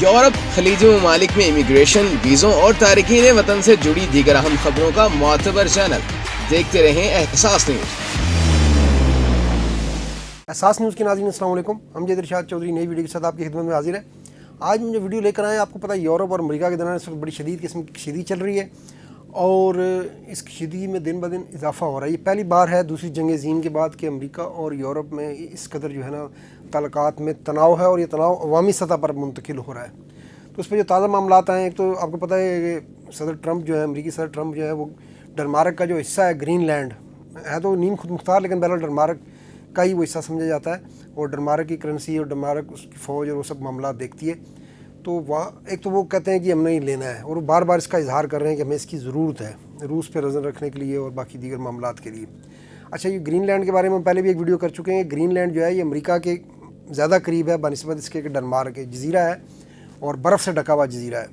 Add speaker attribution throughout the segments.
Speaker 1: Europe خلیجی ممالک میں امیگریشن، ویزوں اور تارکین وطن سے جڑی دیگر اہم خبروں کا معتبر چینل. دیکھتے رہیں احساس نیوز.
Speaker 2: احساس نیوز کے ناظرین السلام علیکم. امجد ارشاد چودھری نئی ویڈیو کے ساتھ آپ کی خدمت میں حاضر ہے. آج مجھے ویڈیو لے کر آئے. آپ کو پتہ ہے یورپ اور امریکہ کے درمیان اس وقت بڑی شدید قسم کی کشیدگی چل رہی ہے اور اس کشیدگی میں دن بدن اضافہ ہو رہا ہے. یہ پہلی بار ہے دوسری جنگ عظیم کے بعد کہ امریکہ اور یورپ میں اس قدر جو ہے نا تعلقات میں تناؤ ہے اور یہ تناؤ عوامی سطح پر منتقل ہو رہا ہے. تو اس پہ جو تازہ معاملات ہیں، ایک تو آپ کو پتہ ہے کہ صدر ٹرمپ جو ہے، امریکی صدر ٹرمپ جو ہے، وہ ڈنمارک کا جو حصہ ہے گرین لینڈ ہے تو نیم خود مختار، لیکن بہرحال ڈنمارک کا ہی وہ حصہ سمجھا جاتا ہے اور ڈنمارک کی کرنسی اور ڈنمارک اس کی فوج اور وہ سب معاملات دیکھتی ہے. تو وہاں ایک تو وہ کہتے ہیں کہ ہم نے ہی لینا ہے اور وہ بار بار اس کا اظہار کر رہے ہیں کہ ہمیں اس کی ضرورت ہے روس پہ نظر رکھنے کے لیے اور باقی دیگر معاملات کے لیے. اچھا، یہ گرین لینڈ کے بارے میں پہلے بھی ایک ویڈیو کر چکے ہیں. گرین لینڈ جو ہے یہ امریکہ کے زیادہ قریب ہے بنسبت اس کے کہ ڈنمارک کے جزیرہ ہے اور برف سے ڈھکا ہوا جزیرہ ہے.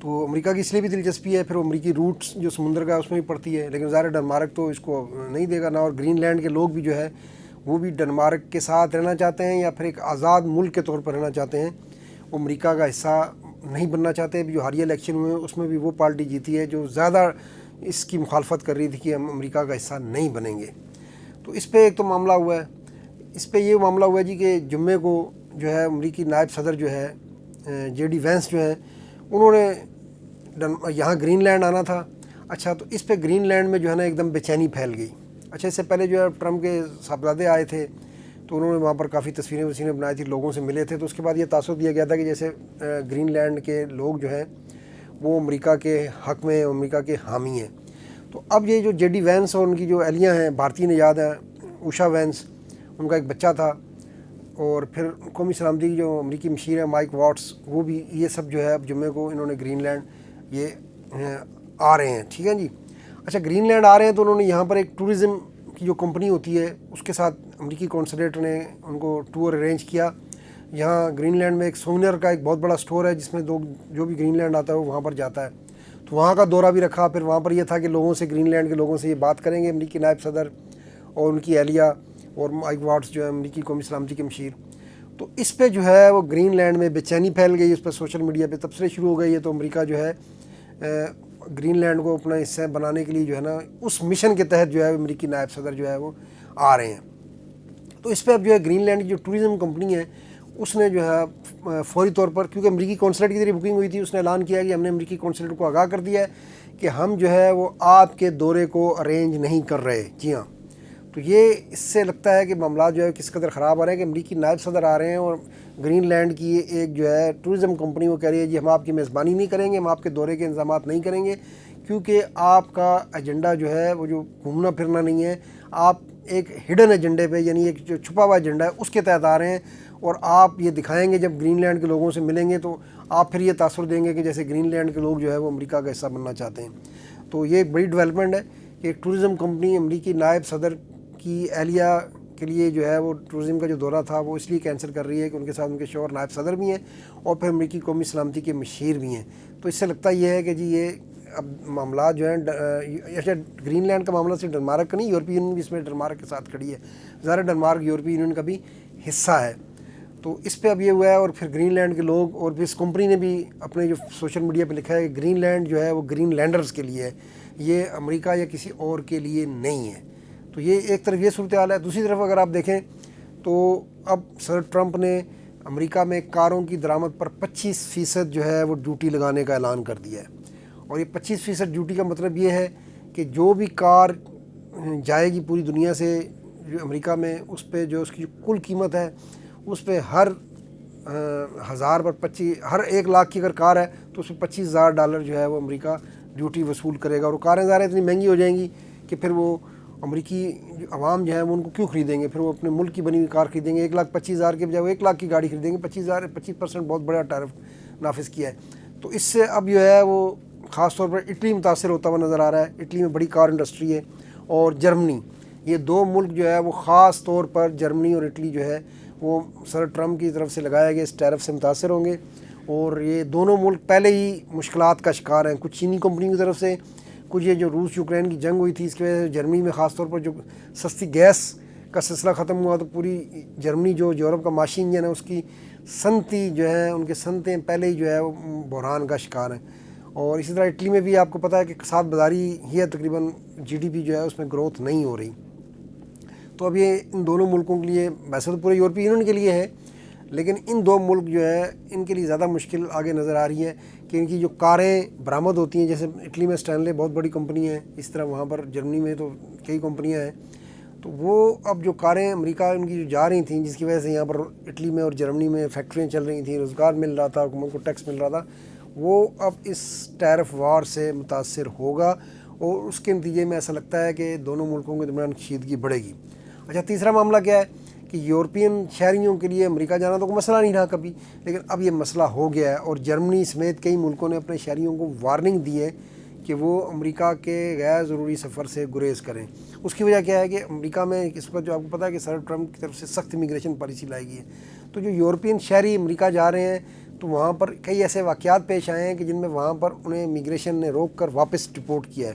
Speaker 2: تو امریکہ کی اس لیے بھی دلچسپی ہے. پھر وہ امریکی روٹس جو سمندر کا ہے اس میں بھی پڑتی ہے، لیکن ظاہر ڈنمارک تو اس کو نہیں دے گا نا. اور گرین لینڈ کے لوگ بھی جو ہے وہ بھی ڈنمارک کے ساتھ رہنا چاہتے ہیں یا پھر ایک آزاد ملک کے طور پر رہنا چاہتے ہیں. وہ امریکہ کا حصہ نہیں بننا چاہتے. ابھی جو حالیہ الیکشن ہوئے ہیں اس میں بھی وہ پارٹی جیتی ہے جو زیادہ اس کی مخالفت کر رہی تھی کہ ہم امریکہ کا حصہ نہیں بنیں گے. تو اس پہ ایک تو معاملہ ہوا ہے. اس پہ یہ معاملہ ہوا ہے جی کہ جمعے کو جو ہے امریکی نائب صدر جو ہے جے ڈی وینس جو ہیں، انہوں نے یہاں گرین لینڈ آنا تھا. اچھا، تو اس پہ گرین لینڈ میں جو ہے نا ایک دم بے چینی پھیل گئی. اچھا، اس سے پہلے جو ہے ٹرمپ کے صاحبزادے آئے تھے تو انہوں نے وہاں پر کافی تصویریں بنائی تھی، لوگوں سے ملے تھے. تو اس کے بعد یہ تاثر دیا گیا تھا کہ جیسے گرین لینڈ کے لوگ جو ہیں وہ امریکہ کے حق میں، امریکہ کے حامی ہیں. تو اب یہ جو جے ڈی وینس اور ان کی جو اہلیہ ہیں، بھارتی نژاد ہیں، اوشا وینس، ان کا ایک بچہ تھا، اور پھر قومی سلامتی کی جو امریکی مشیر ہے مائک واٹس، وہ بھی، یہ سب جو ہے اب جمعے کو انہوں نے گرین لینڈ یہ آ رہے ہیں. ٹھیک ہے جی. اچھا، گرین لینڈ آ رہے ہیں تو انہوں نے یہاں پر ایک ٹورزم کی جو کمپنی ہوتی ہے اس کے ساتھ امریکی کونسلیٹ نے ان کو ٹور ارینج کیا. یہاں گرین لینڈ میں ایک سوونیر کا ایک بہت بڑا سٹور ہے جس میں جو بھی گرین لینڈ آتا ہے وہ وہاں پر جاتا ہے. تو وہاں کا دورہ بھی رکھا. پھر وہاں پر یہ تھا کہ لوگوں سے، گرین لینڈ کے لوگوں سے یہ بات کریں گے امریکی نائب صدر اور ان کی اہلیہ اور مائک واٹس جو ہے امریکی قومی سلامتی کے مشیر. تو اس پہ جو ہے وہ گرین لینڈ میں بے چینی پھیل گئی. اس پہ سوشل میڈیا پہ تبصرے شروع ہو گئی ہے. تو امریکہ جو ہے گرین لینڈ کو اپنا حصہ بنانے کے لیے جو ہے نا اس مشن کے تحت جو ہے امریکی نائب صدر جو ہے وہ آ رہے ہیں. تو اس پہ اب جو ہے گرین لینڈ کی جو ٹورزم کمپنی ہے اس نے جو ہے فوری طور پر، کیونکہ امریکی کونسلیٹ کی ذریعے بکنگ ہوئی تھی، اس نے اعلان کیا کہ ہم نے امریکی کونسلیٹ کو آگاہ کر دیا ہے کہ ہم جو ہے وہ آپ کے دورے کو ارینج نہیں کر رہے. جی ہاں. تو یہ اس سے لگتا ہے کہ معاملات جو ہے کس قدر خراب آ رہے ہیں کہ امریکی نائب صدر آ رہے ہیں اور گرین لینڈ کی ایک جو ہے ٹورزم کمپنی وہ کہہ رہی ہے جی ہم آپ کی میزبانی نہیں کریں گے، ہم آپ کے دورے کے انتظامات نہیں کریں گے، کیونکہ آپ کا ایجنڈا جو ہے وہ جو گھومنا پھرنا نہیں ہے، آپ ایک ہڈن ایجنڈے پہ، یعنی ایک جو چھپا ہوا ایجنڈا ہے اس کے تحت آ رہے ہیں. اور آپ یہ دکھائیں گے جب گرین لینڈ کے لوگوں سے ملیں گے تو آپ پھر یہ تاثر دیں گے کہ جیسے گرین لینڈ کے لوگ جو ہے وہ امریکہ کا حصہ بننا چاہتے ہیں. تو یہ ایک بڑی ڈیولپمنٹ ہے کہ ایک ٹورزم کمپنی امریکی نائب صدر کی اہلیہ کے لیے جو ہے وہ ٹورزم کا جو دورہ تھا وہ اس لیے کینسل کر رہی ہے کہ ان کے ساتھ ان کے شوہر نائب صدر بھی ہیں اور پھر امریکی قومی سلامتی کے مشیر بھی ہیں. تو اس سے لگتا یہ ہے کہ جی یہ اب معاملات جو ہیں، اچھا گرین لینڈ کا معاملہ صرف ڈنمارک کا نہیں، یورپی یونین بھی اس میں ڈنمارک کے ساتھ کھڑی ہے. ظاہر ڈنمارک یورپی یونین کا بھی حصہ ہے. تو اس پہ اب یہ ہوا ہے. اور پھر گرین لینڈ کے لوگ اور پھر اس کمپنی نے بھی اپنے جو سوشل میڈیا پہ لکھا ہے کہ گرین لینڈ جو ہے وہ گرین لینڈرز کے لیے ہے، یہ امریکہ یا کسی اور کے لیے نہیں ہے. تو یہ ایک طرف یہ صورتحال ہے. دوسری طرف اگر آپ دیکھیں تو اب صدر ٹرمپ نے امریکہ میں کاروں کی درآمد پر 25% جو ہے وہ ڈیوٹی لگانے کا اعلان کر دیا ہے. اور یہ 25% ڈیوٹی کا مطلب یہ ہے کہ جو بھی کار جائے گی پوری دنیا سے جو امریکہ میں، اس پہ جو اس کی کل قیمت ہے اس پہ ہر 1000 پر ہر 1 لاکھ کی اگر کار ہے تو اس پہ $25,000 جو ہے وہ امریکہ ڈیوٹی وصول کرے گا. اور وہ کاریں ظاہر اتنی مہنگی ہو جائیں گی کہ پھر وہ امریکی عوام جو ہے وہ ان کو کیوں خریدیں گے؟ پھر وہ اپنے ملک کی بنی ہوئی کار خریدیں گے. 1,25,000 کے بجائے وہ 1 لاکھ کی گاڑی خریدیں گے. 25% بہت بڑا ٹیرف نافذ کیا ہے. تو اس سے اب جو ہے وہ خاص طور پر اٹلی متاثر ہوتا ہوا نظر آ رہا ہے. اٹلی میں بڑی کار انڈسٹری ہے اور جرمنی، یہ 2 ملک جو ہے وہ خاص طور پر جرمنی اور اٹلی جو ہے وہ صدر ٹرمپ کی طرف سے لگائے گئے اس ٹیرف سے متاثر ہوں گے. اور یہ دونوں ملک پہلے ہی مشکلات کا شکار ہیں، کچھ چینی کمپنیوں کی طرف سے، کچھ یہ جو روس یوکرین کی جنگ ہوئی تھی اس کی وجہ سے جرمنی میں خاص طور پر جو سستی گیس کا سلسلہ ختم ہوا تو پوری جرمنی جو یورپ کا معاشی انجن ہے اس کی صنعتی جو ہیں ان کے صنعتیں پہلے ہی جو ہے وہ بحران کا شکار ہیں. اور اسی طرح اٹلی میں بھی آپ کو پتہ ہے کہ کساد بازاری ہی ہے، تقریباً جی ڈی پی جو ہے اس میں گروتھ نہیں ہو رہی. تو اب یہ ان دونوں ملکوں کے لیے، ویسے تو پورے یورپی یونین کے لیے ہے، لیکن ان دو ملک جو ہے ان کے لیے زیادہ مشکل آگے نظر آ رہی ہے کہ ان کی جو کاریں برآمد ہوتی ہیں، جیسے اٹلی میں اسٹینلے بہت بڑی کمپنی ہے، اس طرح وہاں پر جرمنی میں تو کئی کمپنیاں ہیں. تو وہ اب جو کاریں امریکہ ان کی جو جا رہی تھیں، جس کی وجہ سے یہاں پر اٹلی میں اور جرمنی میں فیکٹریاں چل رہی تھیں، روزگار مل رہا تھا، حکومت کو ٹیکس مل رہا تھا، وہ اب اس ٹیرف وار سے متاثر ہوگا اور اس کے نتیجے میں ایسا لگتا ہے کہ دونوں ملکوں کے درمیان کشیدگی بڑھے گی. اچھا، تیسرا معاملہ کیا ہے کہ یورپین شہریوں کے لیے امریکہ جانا تو کوئی مسئلہ نہیں رہا کبھی، لیکن اب یہ مسئلہ ہو گیا ہے اور جرمنی سمیت کئی ملکوں نے اپنے شہریوں کو وارننگ دی ہے کہ وہ امریکہ کے غیر ضروری سفر سے گریز کریں. اس کی وجہ کیا ہے کہ امریکہ میں اس وقت جو آپ کو پتہ ہے کہ صدر ٹرمپ کی طرف سے سخت امیگریشن پالیسی لائی گئی ہے. تو جو یورپین شہری امریکہ جا رہے ہیں تو وہاں پر کئی ایسے واقعات پیش آئے ہیں کہ جن میں وہاں پر انہیں امیگریشن نے روک کر واپس ڈپورٹ کیا ہے.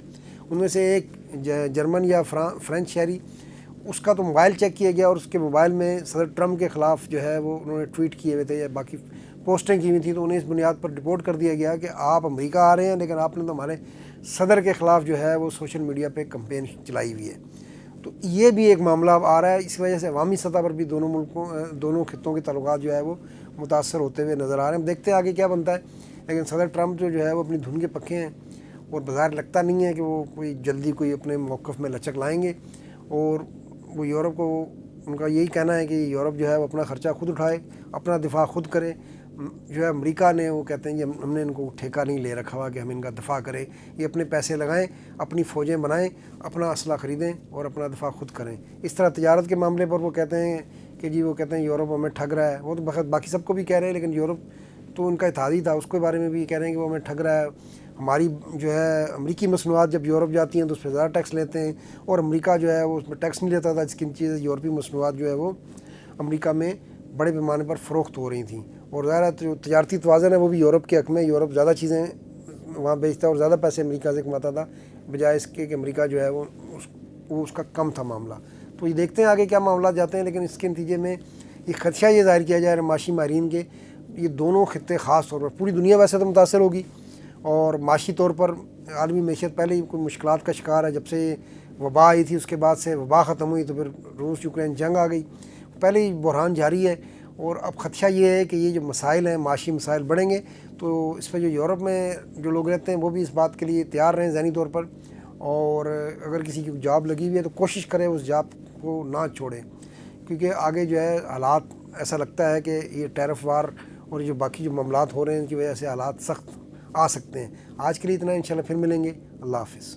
Speaker 2: ان میں سے ایک جرمن یا فرینچ شہری، اس کا تو موبائل چیک کیا گیا اور اس کے موبائل میں صدر ٹرمپ کے خلاف جو ہے وہ انہوں نے ٹویٹ کیے ہوئے تھے یا باقی پوسٹیں کی ہوئی تھیں، تو انہیں اس بنیاد پر ڈپورٹ کر دیا گیا کہ آپ امریکہ آ رہے ہیں لیکن آپ نے تو ہمارے صدر کے خلاف جو ہے وہ سوشل میڈیا پہ کمپین چلائی ہوئی ہے. تو یہ بھی ایک معاملہ اب آ رہا ہے. اس وجہ سے عوامی سطح پر بھی دونوں خطوں کے تعلقات جو ہے وہ متاثر ہوتے ہوئے نظر آ رہے ہیں. دیکھتے ہیں آگے کیا بنتا ہے. لیکن صدر ٹرمپ جو ہے وہ اپنی دھن کے پکے ہیں اور بظاہر لگتا نہیں ہے کہ وہ کوئی جلدی کوئی اپنے موقف میں لچک لائیں گے. اور وہ یورپ کو، ان کا یہی کہنا ہے کہ یورپ جو ہے وہ اپنا خرچہ خود اٹھائے، اپنا دفاع خود کرے. جو ہے امریکہ نے وہ کہتے ہیں کہ ہم نے ان کو ٹھیکہ نہیں لے رکھا ہوا کہ ہم ان کا دفاع کریں. یہ اپنے پیسے لگائیں، اپنی فوجیں بنائیں، اپنا اسلحہ خریدیں اور اپنا دفاع خود کریں. اس طرح تجارت کے معاملے پر وہ کہتے ہیں کہ وہ کہتے ہیں یورپ ہمیں ٹھگ رہا ہے. وہ تو بخیر باقی سب کو بھی کہہ رہے ہیں، لیکن یورپ تو ان کا اتحادی تھا، اس کے بارے میں بھی کہہ رہے ہیں کہ وہ ہمیں ٹھگ رہا ہے. ہماری جو ہے امریکی مصنوعات جب یورپ جاتی ہیں تو اس پہ زیادہ ٹیکس لیتے ہیں اور امریکہ جو ہے وہ اس میں ٹیکس نہیں لیتا تھا، جس کی چیزیں یورپی مصنوعات جو ہے وہ امریکہ میں بڑے پیمانے پر فروخت ہو رہی تھیں. اور ظاہر جو تجارتی توازن ہے وہ بھی یورپ کے حق میں، یورپ زیادہ چیزیں وہاں بیچتا ہے اور زیادہ پیسے امریکہ سے کماتا تھا، بجائے اس کے کہ امریکہ جو ہے وہ اس کا کم تھا معاملہ. تو یہ دیکھتے ہیں آگے کیا معاملات جاتے ہیں. لیکن اس کے نتیجے میں یہ خدشہ یہ ظاہر کیا جا رہا ہے معاشی ماہرین کے، یہ دونوں خطے خاص طور پر، پوری دنیا ویسے تو متاثر ہوگی اور معاشی طور پر عالمی معیشت پہلے ہی کوئی مشکلات کا شکار ہے. جب سے وبا آئی تھی اس کے بعد سے وبا ختم ہوئی تو پھر روس یوکرین جنگ آ گئی، پہلے ہی بحران جاری ہے. اور اب خدشہ یہ ہے کہ یہ جو مسائل ہیں، معاشی مسائل بڑھیں گے تو اس پہ جو یورپ میں جو لوگ رہتے ہیں وہ بھی اس بات کے لیے تیار رہیں ذہنی طور پر. اور اگر کسی کی جاب لگی ہوئی ہے تو کوشش کرے اس جاب کو نہ چھوڑیں، کیونکہ آگے جو ہے حالات ایسا لگتا ہے کہ یہ ٹیرف وار اور جو باقی جو معاملات ہو رہے ہیں ان کی وجہ سے حالات سخت آ سکتے ہیں. آج کے لیے اتنا، انشاءاللہ پھر ملیں گے. اللہ حافظ.